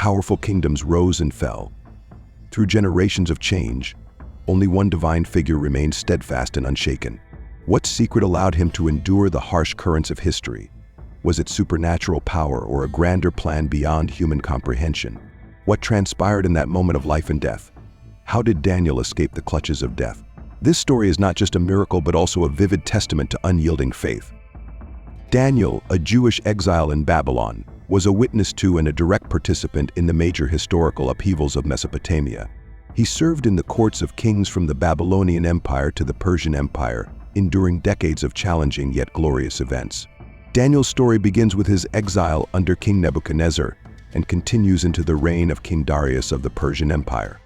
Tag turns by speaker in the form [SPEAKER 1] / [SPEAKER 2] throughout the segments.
[SPEAKER 1] powerful kingdoms rose and fell. Through generations of change, only one divine figure remained steadfast and unshaken. What secret allowed him to endure the harsh currents of history? Was it supernatural power or a grander plan beyond human comprehension? What transpired in that moment of life and death? How did Daniel escape the clutches of death? This story is not just a miracle but also a vivid testament to unyielding faith. Daniel, a Jewish exile in Babylon, was a witness to and a direct participant in the major historical upheavals of Mesopotamia. He served in the courts of kings from the Babylonian Empire to the Persian Empire, enduring decades of challenging yet glorious events. Daniel's story begins with his exile under King Nebuchadnezzar and continues into the reign of King Darius of the Persian Empire.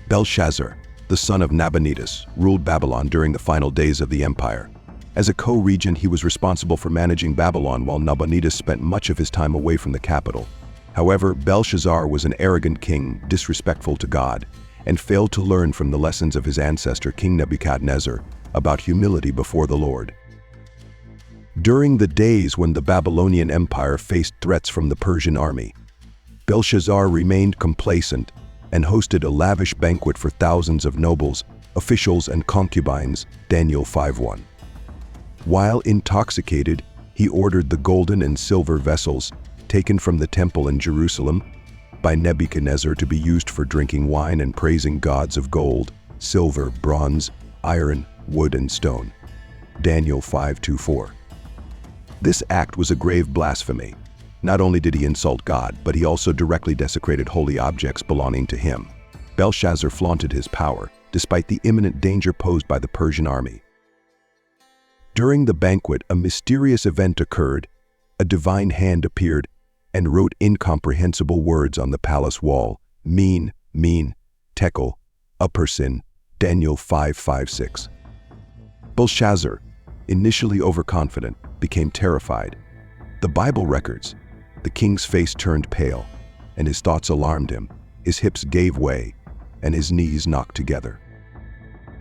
[SPEAKER 1] Belshazzar, the son of Nabonidus, ruled Babylon during the final days of the empire. As a co-regent, he was responsible for managing Babylon while Nabonidus spent much of his time away from the capital. However, Belshazzar was an arrogant king, disrespectful to God, and failed to learn from the lessons of his ancestor King Nebuchadnezzar about humility before the Lord. During the days when the Babylonian Empire faced threats from the Persian army, Belshazzar remained complacent and hosted a lavish banquet for thousands of nobles, officials, and concubines, Daniel 5:1. While intoxicated, he ordered the golden and silver vessels taken from the temple in Jerusalem by Nebuchadnezzar to be used for drinking wine and praising gods of gold, silver, bronze, iron, wood, and stone. Daniel 5:2-4. This act was a grave blasphemy. Not only did he insult God, but he also directly desecrated holy objects belonging to him. Belshazzar flaunted his power, despite the imminent danger posed by the Persian army. During the banquet, a mysterious event occurred. A divine hand appeared and wrote incomprehensible words on the palace wall. Mean, tekel, uppersin, Daniel 5:5-6. Belshazzar, initially overconfident, became terrified. The Bible records, the king's face turned pale, and his thoughts alarmed him. His hips gave way, and his knees knocked together.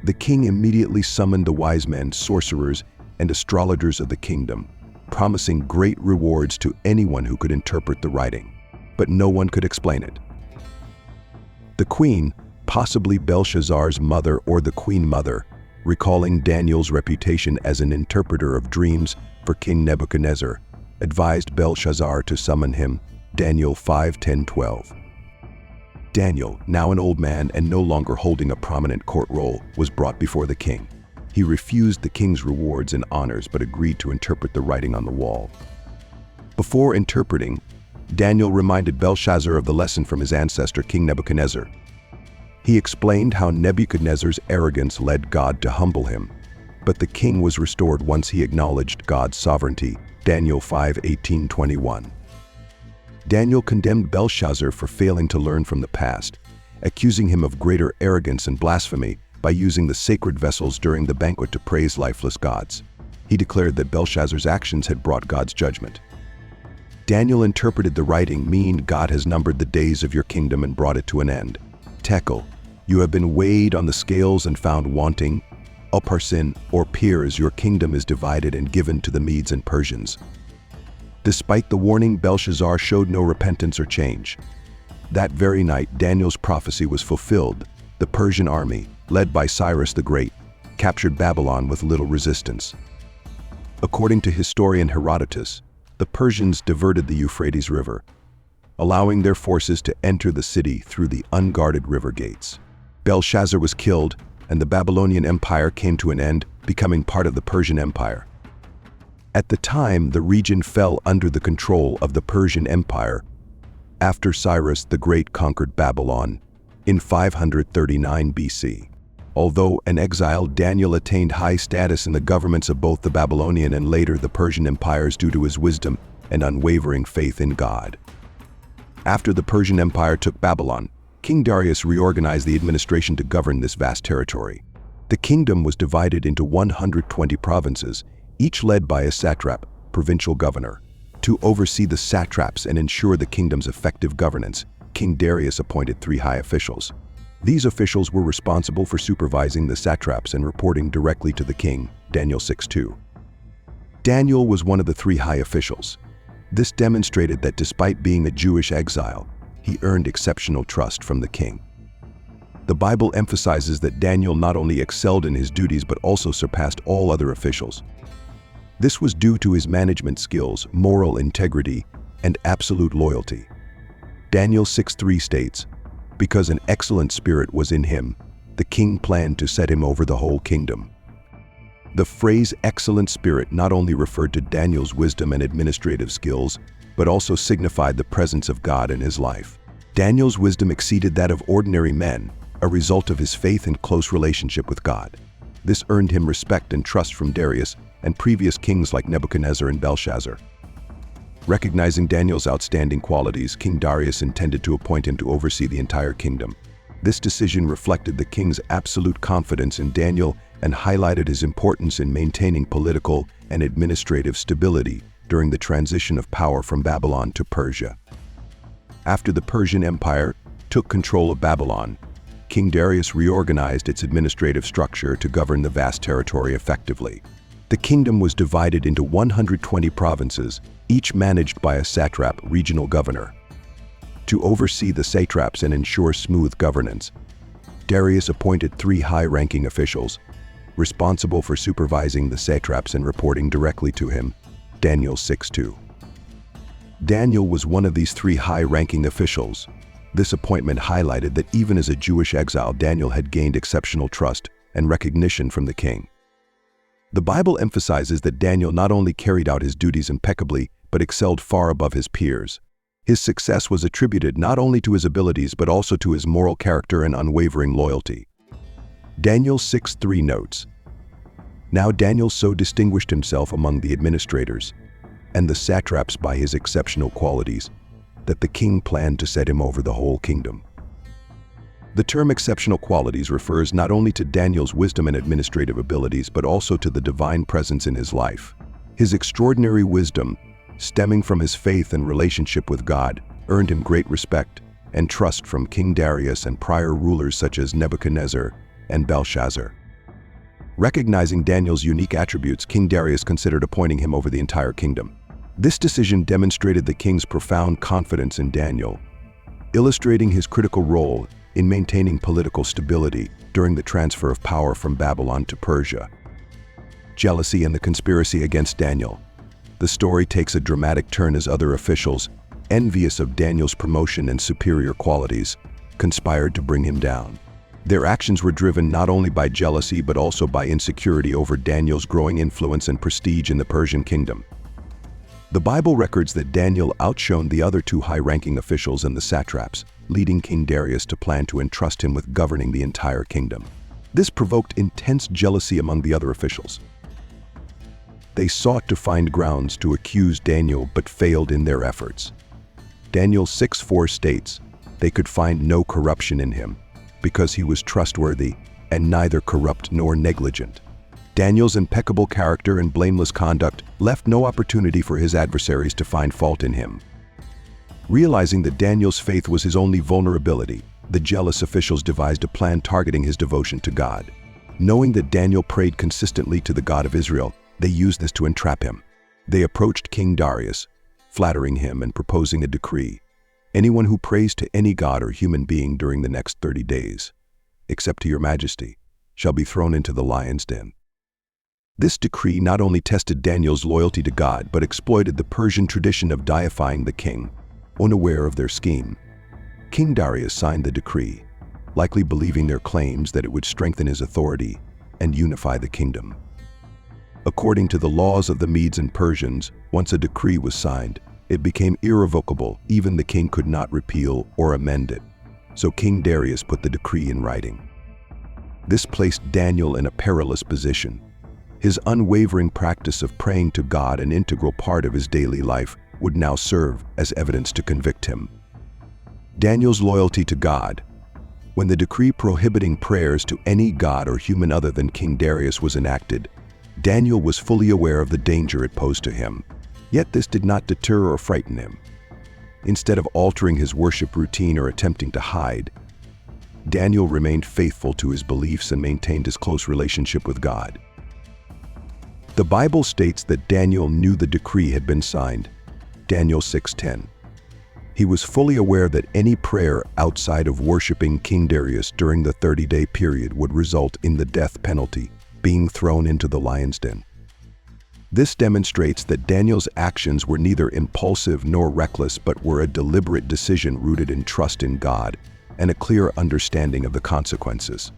[SPEAKER 1] The king immediately summoned the wise men, sorcerers, and astrologers of the kingdom, promising great rewards to anyone who could interpret the writing. But no one could explain it. The queen, possibly Belshazzar's mother or the queen mother, recalling Daniel's reputation as an interpreter of dreams for King Nebuchadnezzar, advised Belshazzar to summon him, Daniel 5:10-12. Daniel, now an old man and no longer holding a prominent court role, was brought before the king. He refused the king's rewards and honors but agreed to interpret the writing on the wall. Before interpreting, Daniel reminded Belshazzar of the lesson from his ancestor King Nebuchadnezzar. He explained how Nebuchadnezzar's arrogance led God to humble him, but the king was restored once he acknowledged God's sovereignty, Daniel 5:18-21. Daniel condemned Belshazzar for failing to learn from the past, accusing him of greater arrogance and blasphemy by using the sacred vessels during the banquet to praise lifeless gods. He declared that Belshazzar's actions had brought God's judgment. Daniel interpreted the writing, mean God has numbered the days of your kingdom and brought it to an end. Tekel, you have been weighed on the scales and found wanting. Upharsin, or peers, your kingdom is divided and given to the Medes and Persians. Despite the warning, Belshazzar showed no repentance or change. That very night, Daniel's prophecy was fulfilled. The Persian army, led by Cyrus the Great, captured Babylon with little resistance. According to historian Herodotus, the Persians diverted the Euphrates River, allowing their forces to enter the city through the unguarded river gates. Belshazzar was killed, and the Babylonian Empire came to an end, becoming part of the Persian Empire. At the time, the region fell under the control of the Persian Empire after Cyrus the Great conquered Babylon in 539 BC. Although an exile, Daniel attained high status in the governments of both the Babylonian and later the Persian empires due to his wisdom and unwavering faith in God. After the Persian Empire took Babylon, King Darius reorganized the administration to govern this vast territory. The kingdom was divided into 120 provinces, each led by a satrap, provincial governor. To oversee the satraps and ensure the kingdom's effective governance, King Darius appointed 3 high officials. These officials were responsible for supervising the satraps and reporting directly to the king, Daniel 6:2. Daniel was one of the 3 high officials. This demonstrated that despite being a Jewish exile, he earned exceptional trust from the king. The Bible emphasizes that Daniel not only excelled in his duties but also surpassed all other officials. This was due to his management skills, moral integrity, and absolute loyalty. Daniel 6:3 states, "Because an excellent spirit was in him, the king planned to set him over the whole kingdom." The phrase excellent spirit not only referred to Daniel's wisdom and administrative skills, but also signified the presence of God in his life. Daniel's wisdom exceeded that of ordinary men, a result of his faith and close relationship with God. This earned him respect and trust from Darius and previous kings like Nebuchadnezzar and Belshazzar. Recognizing Daniel's outstanding qualities, King Darius intended to appoint him to oversee the entire kingdom. This decision reflected the king's absolute confidence in Daniel and highlighted his importance in maintaining political and administrative stability during the transition of power from Babylon to Persia. After the Persian Empire took control of Babylon, King Darius reorganized its administrative structure to govern the vast territory effectively. The kingdom was divided into 120 provinces, each managed by a satrap, regional governor. To oversee the satraps and ensure smooth governance, Darius appointed 3 high-ranking officials, responsible for supervising the satraps and reporting directly to him, Daniel 6:2. Daniel was one of these 3 high-ranking officials. This appointment highlighted that even as a Jewish exile, Daniel had gained exceptional trust and recognition from the king. The Bible emphasizes that Daniel not only carried out his duties impeccably, but excelled far above his peers. His success was attributed not only to his abilities but also to his moral character and unwavering loyalty. Daniel 6:3 notes, "Now Daniel so distinguished himself among the administrators and the satraps by his exceptional qualities that the king planned to set him over the whole kingdom." The term exceptional qualities refers not only to Daniel's wisdom and administrative abilities but also to the divine presence in his life. His extraordinary wisdom, stemming from his faith and relationship with God, earned him great respect and trust from King Darius and prior rulers such as Nebuchadnezzar and Belshazzar. Recognizing Daniel's unique attributes, King Darius considered appointing him over the entire kingdom. This decision demonstrated the king's profound confidence in Daniel, illustrating his critical role in maintaining political stability during the transfer of power from Babylon to Persia. Jealousy and the conspiracy against Daniel. The story takes a dramatic turn as other officials, envious of Daniel's promotion and superior qualities, conspired to bring him down. Their actions were driven not only by jealousy but also by insecurity over Daniel's growing influence and prestige in the Persian kingdom. The Bible records that Daniel outshone the other 2 high-ranking officials and the satraps, leading King Darius to plan to entrust him with governing the entire kingdom. This provoked intense jealousy among the other officials. They sought to find grounds to accuse Daniel but failed in their efforts. Daniel 6:4 states, "They could find no corruption in him, because he was trustworthy and neither corrupt nor negligent." Daniel's impeccable character and blameless conduct left no opportunity for his adversaries to find fault in him. Realizing that Daniel's faith was his only vulnerability, the jealous officials devised a plan targeting his devotion to God. Knowing that Daniel prayed consistently to the God of Israel, they used this to entrap him. They approached King Darius, flattering him and proposing a decree. Anyone who prays to any god or human being during the next 30 days, except to your majesty, shall be thrown into the lion's den. This decree not only tested Daniel's loyalty to God but exploited the Persian tradition of deifying the king. Unaware of their scheme, King Darius signed the decree, likely believing their claims that it would strengthen his authority and unify the kingdom. According to the laws of the Medes and Persians, once a decree was signed, it became irrevocable. Even the king could not repeal or amend it. So King Darius put the decree in writing. This placed Daniel in a perilous position. His unwavering practice of praying to God, an integral part of his daily life, would now serve as evidence to convict him. Daniel's loyalty to God. When the decree prohibiting prayers to any god or human other than King Darius was enacted, Daniel was fully aware of the danger it posed to him. Yet this did not deter or frighten him. Instead of altering his worship routine or attempting to hide, Daniel remained faithful to his beliefs and maintained his close relationship with God. The Bible states that Daniel knew the decree had been signed. Daniel 6:10. He was fully aware that any prayer outside of worshiping King Darius during the 30-day period would result in the death penalty, being thrown into the lion's den. This demonstrates that Daniel's actions were neither impulsive nor reckless, but were a deliberate decision rooted in trust in God and a clear understanding of the consequences.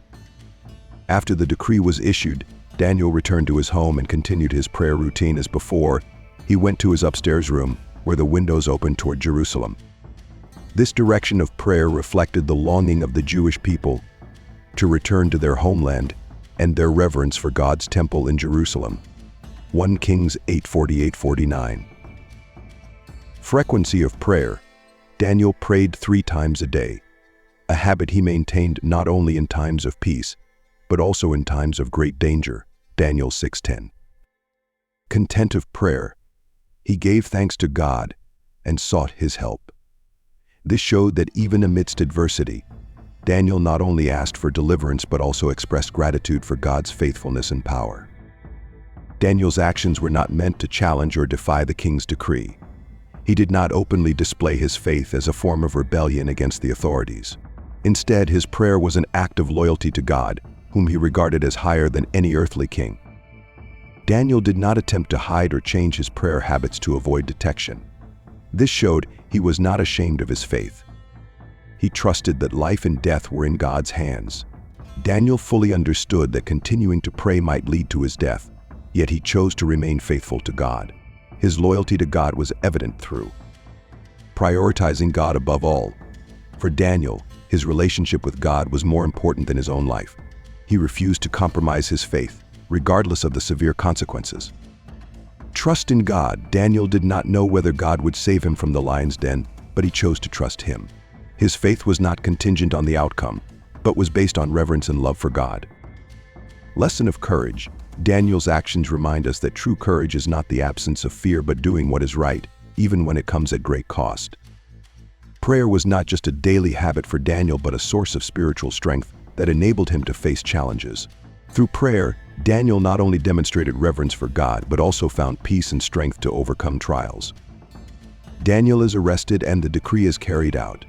[SPEAKER 1] After the decree was issued, Daniel returned to his home and continued his prayer routine as before. He went to his upstairs room, where the windows opened toward Jerusalem. This direction of prayer reflected the longing of the Jewish people to return to their homeland and their reverence for God's temple in Jerusalem. 1 Kings 8:48-49. Frequency of prayer. Daniel prayed 3 times a day, a habit he maintained not only in times of peace, but also in times of great danger. Daniel 6:10. Content of prayer. He gave thanks to God and sought his help. This showed that even amidst adversity, Daniel not only asked for deliverance but also expressed gratitude for God's faithfulness and power. Daniel's actions were not meant to challenge or defy the king's decree. He did not openly display his faith as a form of rebellion against the authorities. Instead, his prayer was an act of loyalty to God, whom he regarded as higher than any earthly king. Daniel did not attempt to hide or change his prayer habits to avoid detection. This showed he was not ashamed of his faith. He trusted that life and death were in God's hands. Daniel fully understood that continuing to pray might lead to his death, yet he chose to remain faithful to God. His loyalty to God was evident through prioritizing God above all. For Daniel, his relationship with God was more important than his own life. He refused to compromise his faith, regardless of the severe consequences. Trust in God. Daniel did not know whether God would save him from the lion's den, but he chose to trust him. His faith was not contingent on the outcome, but was based on reverence and love for God. Lesson of courage. Daniel's actions remind us that true courage is not the absence of fear but doing what is right, even when it comes at great cost. Prayer was not just a daily habit for Daniel but a source of spiritual strength that enabled him to face challenges. Through prayer, Daniel not only demonstrated reverence for God but also found peace and strength to overcome trials. Daniel is arrested and the decree is carried out.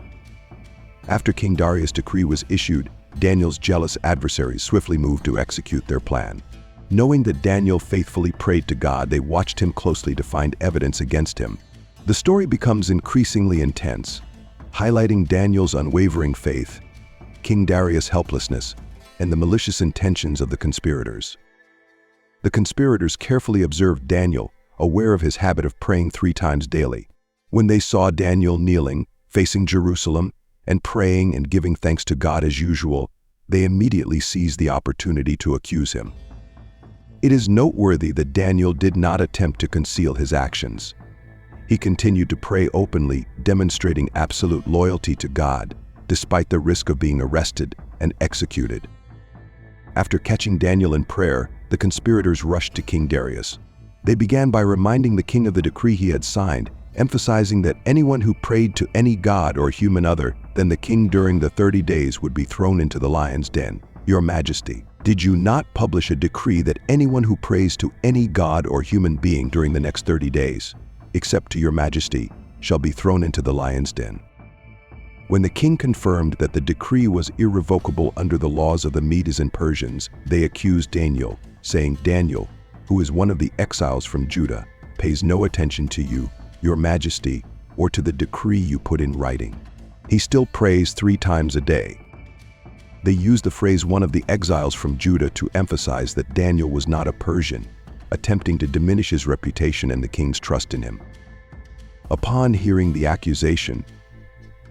[SPEAKER 1] After King Darius' decree was issued, Daniel's jealous adversaries swiftly moved to execute their plan. Knowing that Daniel faithfully prayed to God, they watched him closely to find evidence against him. The story becomes increasingly intense, highlighting Daniel's unwavering faith, King Darius' helplessness, and the malicious intentions of the conspirators. The conspirators carefully observed Daniel, aware of his habit of praying 3 times daily. When they saw Daniel kneeling, facing Jerusalem, and praying and giving thanks to God as usual, they immediately seized the opportunity to accuse him. It is noteworthy that Daniel did not attempt to conceal his actions. He continued to pray openly, demonstrating absolute loyalty to God, despite the risk of being arrested and executed. After catching Daniel in prayer, the conspirators rushed to King Darius. They began by reminding the king of the decree he had signed, emphasizing that anyone who prayed to any god or human other than the king during the 30 days would be thrown into the lion's den. Your Majesty, did you not publish a decree that anyone who prays to any god or human being during the next 30 days, except to your Majesty, shall be thrown into the lion's den? When the king confirmed that the decree was irrevocable under the laws of the Medes and Persians, they accused Daniel, saying, Daniel, who is one of the exiles from Judah, pays no attention to you, your Majesty, or to the decree you put in writing. He still prays 3 times a day. They used the phrase one of the exiles from Judah to emphasize that Daniel was not a Persian, attempting to diminish his reputation and the king's trust in him. Upon hearing the accusation,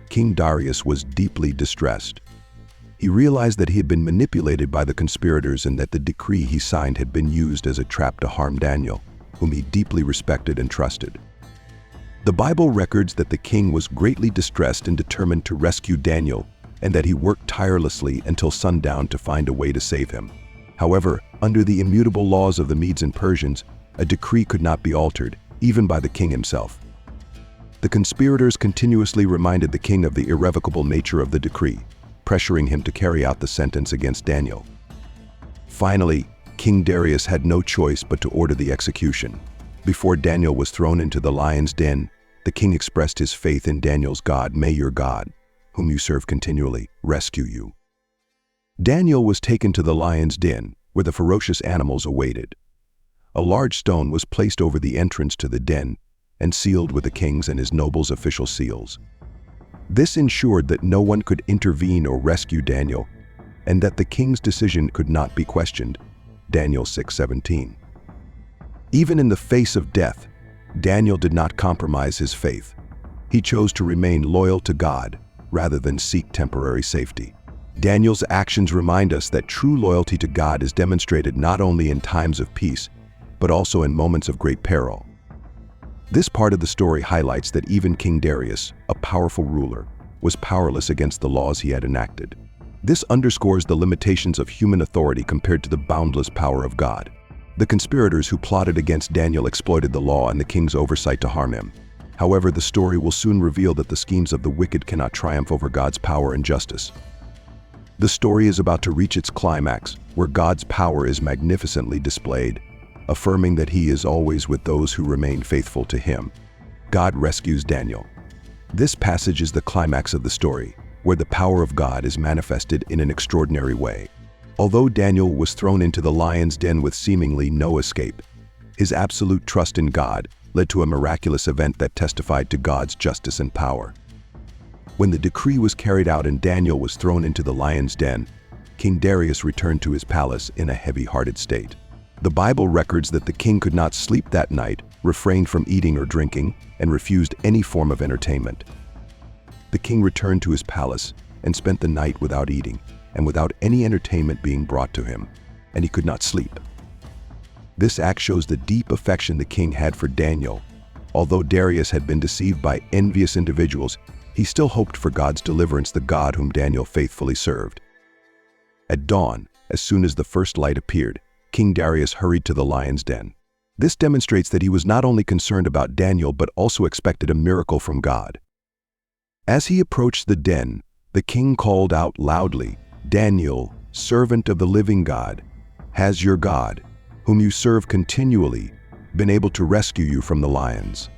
[SPEAKER 1] King Darius was deeply distressed. He realized that he had been manipulated by the conspirators and that the decree he signed had been used as a trap to harm Daniel, whom he deeply respected and trusted. The Bible records that the king was greatly distressed and determined to rescue Daniel, and that he worked tirelessly until sundown to find a way to save him. However, under the immutable laws of the Medes and Persians, a decree could not be altered, even by the king himself. The conspirators continuously reminded the king of the irrevocable nature of the decree, pressuring him to carry out the sentence against Daniel. Finally, King Darius had no choice but to order the execution. Before Daniel was thrown into the lion's den, the king expressed his faith in Daniel's God. "May your God, whom you serve continually, rescue you." Daniel was taken to the lion's den, where the ferocious animals awaited. A large stone was placed over the entrance to the den and sealed with the king's and his nobles' official seals. This ensured that no one could intervene or rescue Daniel, and that the king's decision could not be questioned. Daniel 6:17. Even in the face of death, Daniel did not compromise his faith. He chose to remain loyal to God rather than seek temporary safety. Daniel's actions remind us that true loyalty to God is demonstrated not only in times of peace, but also in moments of great peril. This part of the story highlights that even King Darius, a powerful ruler, was powerless against the laws he had enacted. This underscores the limitations of human authority compared to the boundless power of God. The conspirators who plotted against Daniel exploited the law and the king's oversight to harm him. However, the story will soon reveal that the schemes of the wicked cannot triumph over God's power and justice. The story is about to reach its climax, where God's power is magnificently displayed, affirming that he is always with those who remain faithful to him. God rescues Daniel. This passage is the climax of the story, where the power of God is manifested in an extraordinary way. Although Daniel was thrown into the lion's den with seemingly no escape, his absolute trust in God led to a miraculous event that testified to God's justice and power. When the decree was carried out and Daniel was thrown into the lion's den, King Darius returned to his palace in a heavy-hearted state. The Bible records that the king could not sleep that night, refrained from eating or drinking, and refused any form of entertainment. The king returned to his palace and spent the night without eating and without any entertainment being brought to him, and he could not sleep. This act shows the deep affection the king had for Daniel. Although Darius had been deceived by envious individuals, he still hoped for God's deliverance, the God whom Daniel faithfully served. At dawn, as soon as the first light appeared, King Darius hurried to the lion's den. This demonstrates that he was not only concerned about Daniel but also expected a miracle from God. As he approached the den, the king called out loudly, "Daniel, servant of the living God, has your God, whom you serve continually, been able to rescue you from the lions?"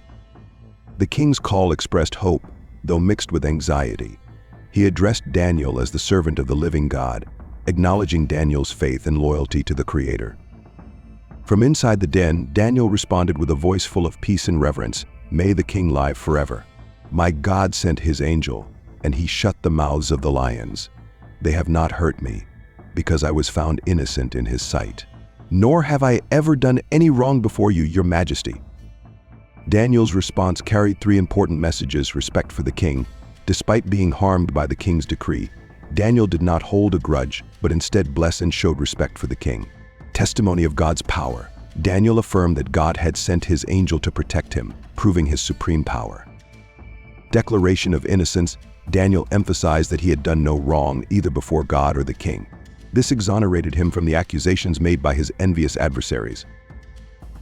[SPEAKER 1] The king's call expressed hope, though mixed with anxiety. He addressed Daniel as the servant of the living God, acknowledging Daniel's faith and loyalty to the Creator. From inside the den, Daniel responded with a voice full of peace and reverence, "May the king live forever. My God sent his angel, and he shut the mouths of the lions. They have not hurt me, because I was found innocent in his sight. Nor have I ever done any wrong before you, your majesty." Daniel's response carried three important messages: respect for the king. Despite being harmed by the king's decree, Daniel did not hold a grudge, but instead blessed and showed respect for the king. Testimony of God's power. Daniel affirmed that God had sent his angel to protect him, proving his supreme power. Declaration of innocence. Daniel emphasized that he had done no wrong either before God or the king. This exonerated him from the accusations made by his envious adversaries.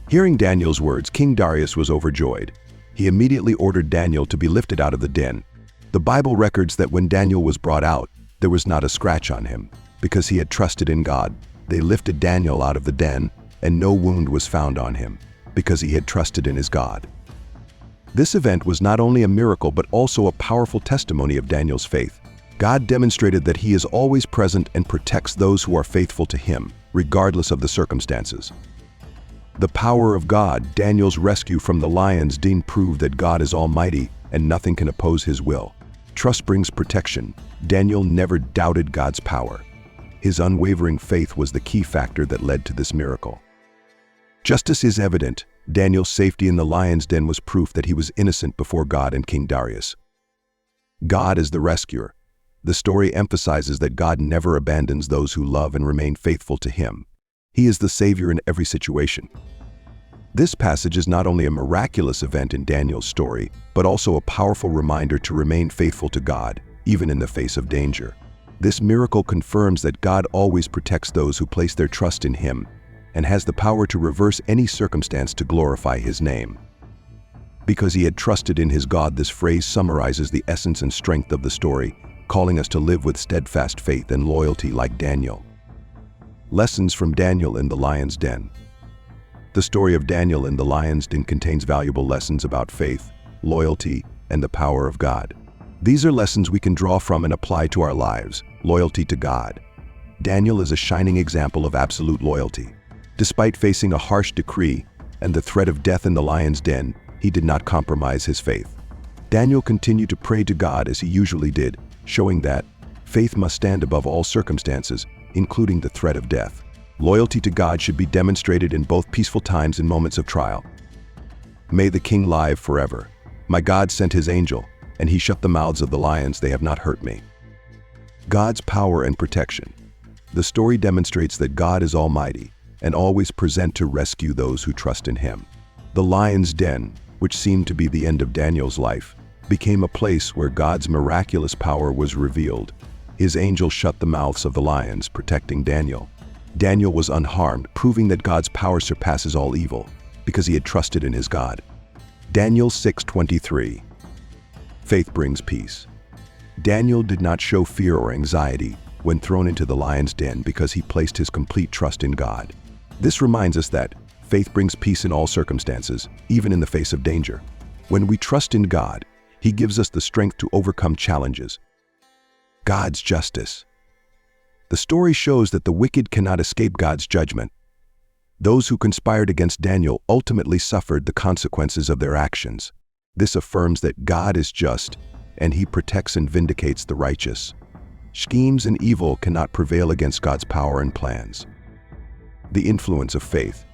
[SPEAKER 1] Hearing Daniel's words, King Darius was overjoyed. He immediately ordered Daniel to be lifted out of the den. The Bible records that when Daniel was brought out, there was not a scratch on him. Because he had trusted in God, they lifted Daniel out of the den, and no wound was found on him, because he had trusted in his God. This event was not only a miracle but also a powerful testimony of Daniel's faith. God demonstrated that he is always present and protects those who are faithful to him, regardless of the circumstances. The power of God, Daniel's rescue from the lion's den, proved that God is almighty and nothing can oppose his will. Trust brings protection. Daniel never doubted God's power. His unwavering faith was the key factor that led to this miracle. Justice is evident. Daniel's safety in the lion's den was proof that he was innocent before God and King Darius. God is the rescuer. The story emphasizes that God never abandons those who love and remain faithful to him. He is the Savior in every situation. This passage is not only a miraculous event in Daniel's story, but also a powerful reminder to remain faithful to God, even in the face of danger. This miracle confirms that God always protects those who place their trust in him and has the power to reverse any circumstance to glorify his name. Because he had trusted in his God, this phrase summarizes the essence and strength of the story, calling us to live with steadfast faith and loyalty like Daniel. Lessons from Daniel in the lion's den. The story of Daniel in the lion's den contains valuable lessons about faith, loyalty, and the power of God. These are lessons we can draw from and apply to our lives. Loyalty to God. Daniel is a shining example of absolute loyalty. Despite facing a harsh decree and the threat of death in the lion's den, he did not compromise his faith. Daniel continued to pray to God as he usually did, showing that faith must stand above all circumstances, including the threat of death. Loyalty to God should be demonstrated in both peaceful times and moments of trial. May the king live forever. My God sent his angel, and he shut the mouths of the lions. They have not hurt me. God's power and protection. The story demonstrates that God is almighty and always present to rescue those who trust in him. The lion's den, which seemed to be the end of Daniel's life, became a place where God's miraculous power was revealed. His angel shut the mouths of the lions, protecting Daniel. Daniel was unharmed, proving that God's power surpasses all evil, because he had trusted in his God. Daniel 6:23. Faith brings peace. Daniel did not show fear or anxiety when thrown into the lion's den because he placed his complete trust in God. This reminds us that faith brings peace in all circumstances, even in the face of danger. When we trust in God, he gives us the strength to overcome challenges. God's justice. The story shows that the wicked cannot escape God's judgment. Those who conspired against Daniel ultimately suffered the consequences of their actions. This affirms that God is just, and he protects and vindicates the righteous. Schemes and evil cannot prevail against God's power and plans. The influence of faith.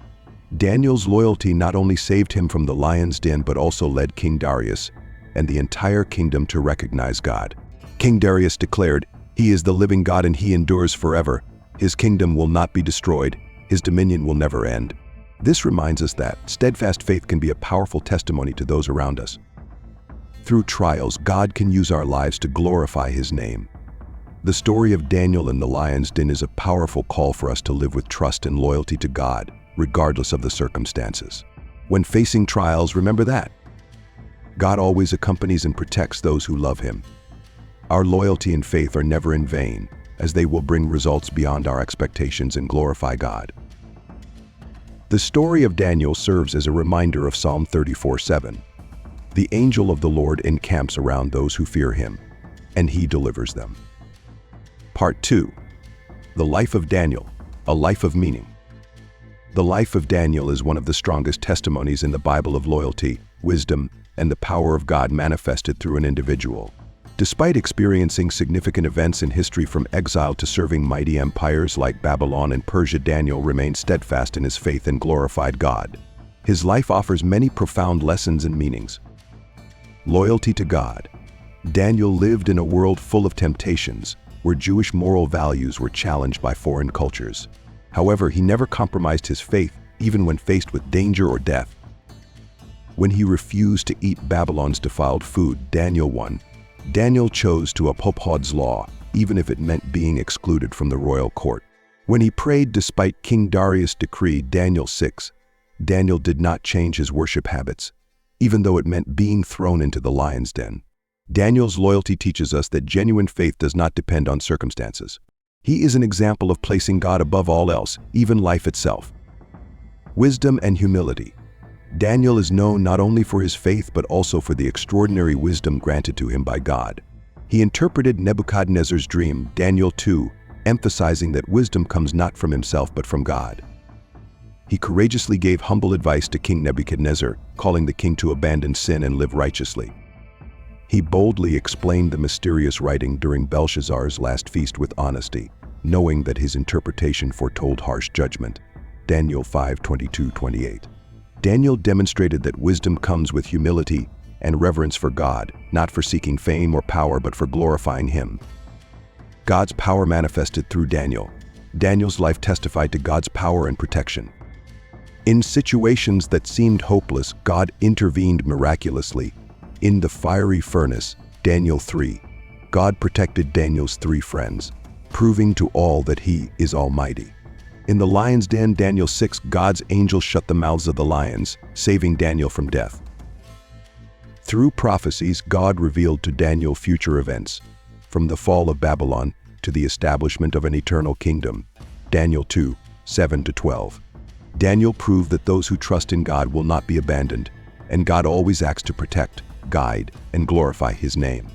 [SPEAKER 1] Daniel's loyalty not only saved him from the lion's den but also led King Darius and the entire kingdom to recognize God. King Darius declared, "He is the living God and he endures forever. His kingdom will not be destroyed. His dominion will never end." This reminds us that steadfast faith can be a powerful testimony to those around us. Through trials, God can use our lives to glorify his name. The story of Daniel in the lion's den is a powerful call for us to live with trust and loyalty to God, regardless of the circumstances. When facing trials, remember that God always accompanies and protects those who love him. Our loyalty and faith are never in vain, as they will bring results beyond our expectations and glorify God. The story of Daniel serves as a reminder of Psalm 34:7. The angel of the Lord encamps around those who fear him, and he delivers them. Part 2. The life of Daniel, a life of meaning. The life of Daniel is one of the strongest testimonies in the Bible of loyalty, wisdom, and the power of God manifested through an individual. Despite experiencing significant events in history from exile to serving mighty empires like Babylon and Persia, Daniel remained steadfast in his faith and glorified God. His life offers many profound lessons and meanings. Loyalty to God. Daniel lived in a world full of temptations, where Jewish moral values were challenged by foreign cultures. However, he never compromised his faith, even when faced with danger or death. When he refused to eat Babylon's defiled food, Daniel chose to uphold God's law, even if it meant being excluded from the royal court. When he prayed despite King Darius' decree, Daniel 6, Daniel did not change his worship habits, even though it meant being thrown into the lion's den. Daniel's loyalty teaches us that genuine faith does not depend on circumstances. He is an example of placing God above all else, even life itself. Wisdom and humility. Daniel is known not only for his faith but also for the extraordinary wisdom granted to him by God. He interpreted Nebuchadnezzar's dream, Daniel 2, emphasizing that wisdom comes not from himself but from God. He courageously gave humble advice to King Nebuchadnezzar, calling the king to abandon sin and live righteously. He boldly explained the mysterious writing during Belshazzar's last feast with honesty, knowing that his interpretation foretold harsh judgment. Daniel 5:22-28. Daniel demonstrated that wisdom comes with humility and reverence for God, not for seeking fame or power but for glorifying him. God's power manifested through Daniel. Daniel's life testified to God's power and protection. In situations that seemed hopeless, God intervened miraculously. In the fiery furnace, Daniel 3, God protected Daniel's 3 friends, proving to all that he is almighty. In the lion's den, Daniel 6, God's angel shut the mouths of the lions, saving Daniel from death. Through prophecies, God revealed to Daniel future events, from the fall of Babylon to the establishment of an eternal kingdom. Daniel 2, 7-12. Daniel proved that those who trust in God will not be abandoned, and God always acts to protect, guide and glorify his name.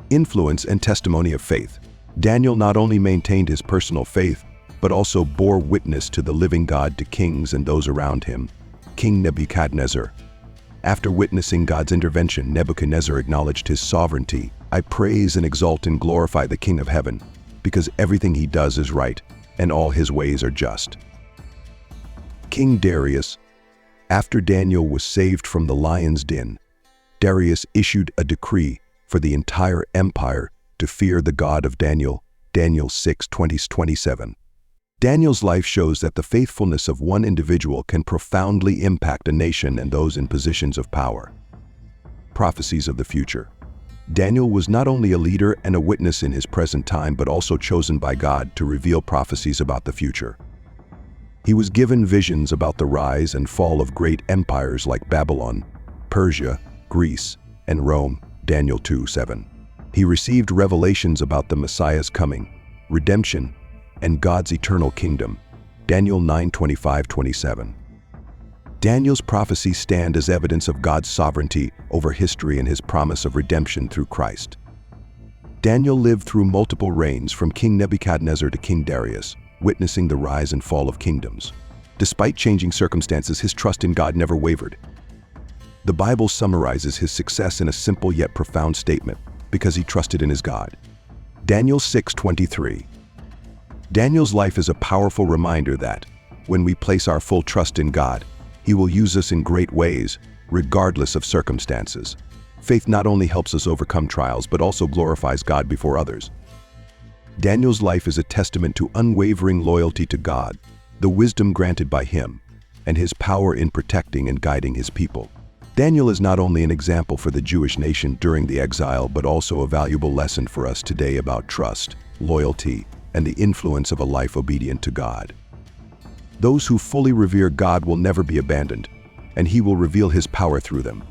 [SPEAKER 1] Influence and testimony of faith. Daniel not only maintained his personal faith, but also bore witness to the living God to kings and those around him. King Nebuchadnezzar. After witnessing God's intervention, Nebuchadnezzar acknowledged his sovereignty. "I praise and exalt and glorify the King of heaven, because everything he does is right, and all his ways are just." King Darius. After Daniel was saved from the lion's den, Darius issued a decree for the entire empire to fear the God of Daniel, Daniel 6:20-27. Daniel's life shows that the faithfulness of one individual can profoundly impact a nation and those in positions of power. Prophecies of the future. Daniel was not only a leader and a witness in his present time, but also chosen by God to reveal prophecies about the future. He was given visions about the rise and fall of great empires like Babylon, Persia, Greece, and Rome, Daniel 2:7. He received revelations about the Messiah's coming, redemption, and God's eternal kingdom, Daniel 9:25-27. Daniel's prophecies stand as evidence of God's sovereignty over history and his promise of redemption through Christ. Daniel lived through multiple reigns from King Nebuchadnezzar to King Darius, witnessing the rise and fall of kingdoms. Despite changing circumstances, his trust in God never wavered. The Bible summarizes his success in a simple yet profound statement: because he trusted in his God. Daniel 6:23. Daniel's life is a powerful reminder that, when we place our full trust in God, he will use us in great ways, regardless of circumstances. Faith not only helps us overcome trials, but also glorifies God before others. Daniel's life is a testament to unwavering loyalty to God, the wisdom granted by him, and his power in protecting and guiding his people. Daniel is not only an example for the Jewish nation during the exile, but also a valuable lesson for us today about trust, loyalty, and the influence of a life obedient to God. Those who fully revere God will never be abandoned, and he will reveal his power through them.